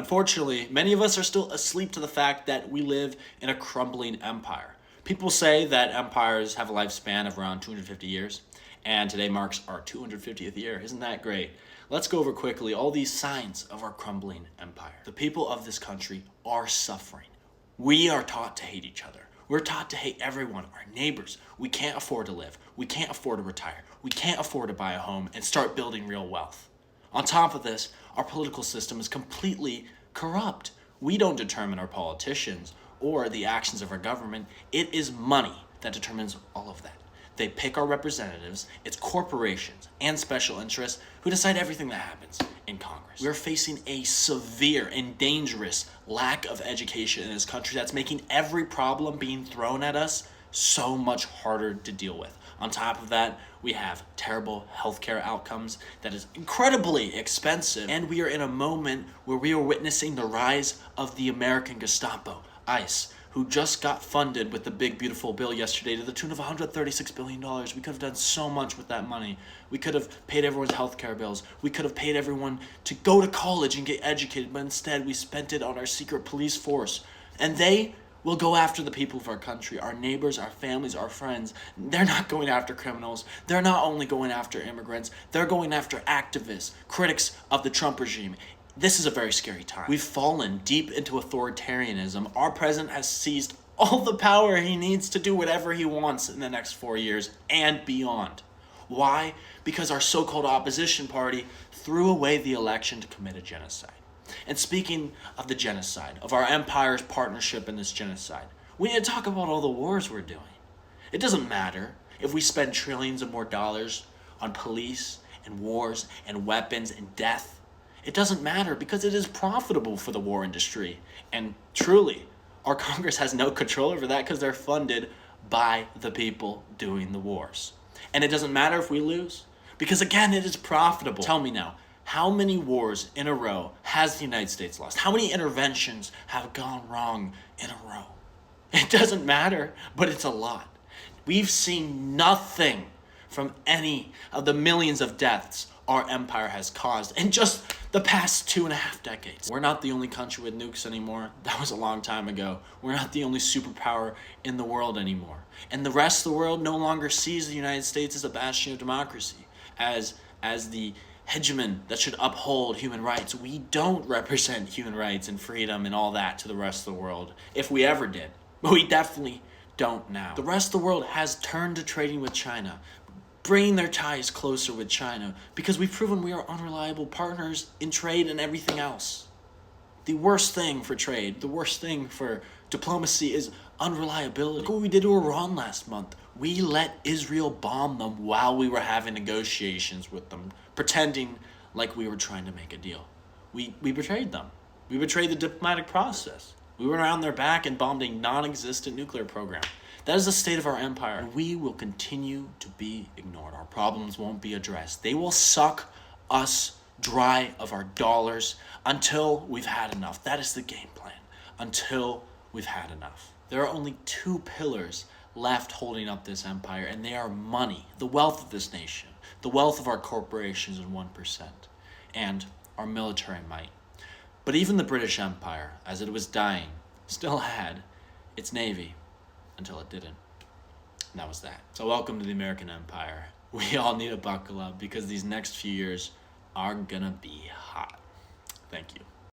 Unfortunately, many of us are still asleep to the fact that we live in a crumbling empire. People say that empires have a lifespan of around 250 years, and today marks our 250th year. Isn't that great? Let's go over quickly all these signs of our crumbling empire. The people of this country are suffering. We are taught to hate each other. We're taught to hate everyone, our neighbors. We can't afford to live. We can't afford to retire. We can't afford to buy a home and start building real wealth. On top of this, our political system is completely corrupt. We don't determine our politicians or the actions of our government. It is money that determines all of that. They pick our representatives. It's corporations and special interests who decide everything that happens in Congress. We're facing a severe and dangerous lack of education in this country that's making every problem being thrown at us so much harder to deal with. On top of that, we have terrible healthcare outcomes that is incredibly expensive, and we are in a moment where we are witnessing the rise of the American Gestapo, ICE, who just got funded with the big beautiful bill yesterday to the tune of $136 billion. We could have done so much with that money. We could have paid everyone's healthcare bills. We could have paid everyone to go to college and get educated, but instead we spent it on our secret police force. And they will go after the people of our country, our neighbors, our families, our friends. They're not going after criminals. They're not only going after immigrants. They're going after activists, critics of the Trump regime. This is a very scary time. We've fallen deep into authoritarianism. Our president has seized all the power he needs to do whatever he wants in the next 4 years and beyond. Why? Because our so-called opposition party threw away the election to commit a genocide. And speaking of the genocide, of our empire's partnership in this genocide, we need to talk about all the wars we're doing. It doesn't matter if we spend trillions of more dollars on police and wars and weapons and death. It doesn't matter because it is profitable for the war industry. And truly, our Congress has no control over that because they're funded by the people doing the wars. And it doesn't matter if we lose because, again, it is profitable. Tell me now, how many wars in a row has the United States lost? How many interventions have gone wrong in a row? It doesn't matter, but it's a lot. We've seen nothing from any of the millions of deaths our empire has caused in just the past 2.5 decades. We're not the only country with nukes anymore. That was a long time ago. We're not the only superpower in the world anymore. And the rest of the world no longer sees the United States as a bastion of democracy, as the hegemon that should uphold human rights. We don't represent human rights and freedom and all that to the rest of the world, if we ever did. But we definitely don't now. The rest of the world has turned to trading with China, bringing their ties closer with China, because we've proven we are unreliable partners in trade and everything else. The worst thing for trade, the worst thing for diplomacy is unreliability. Look what we did to Iran last month. We let Israel bomb them while we were having negotiations with them, pretending like we were trying to make a deal. We betrayed them. We betrayed the diplomatic process. We went around their back and bombed a non-existent nuclear program. That is the state of our empire, and we will continue to be ignored. Our problems won't be addressed. They will suck us dry of our dollars until we've had enough. That is the game plan, until we've had enough. There are only 2 pillars left holding up this empire, and they are money, the wealth of this nation, the wealth of our corporations and 1%, and our military might. But even the British Empire, as it was dying, still had its navy. Until it didn't. And that was that. So welcome to the American Empire. We all need to buckle up because these next few years are gonna be hot. Thank you.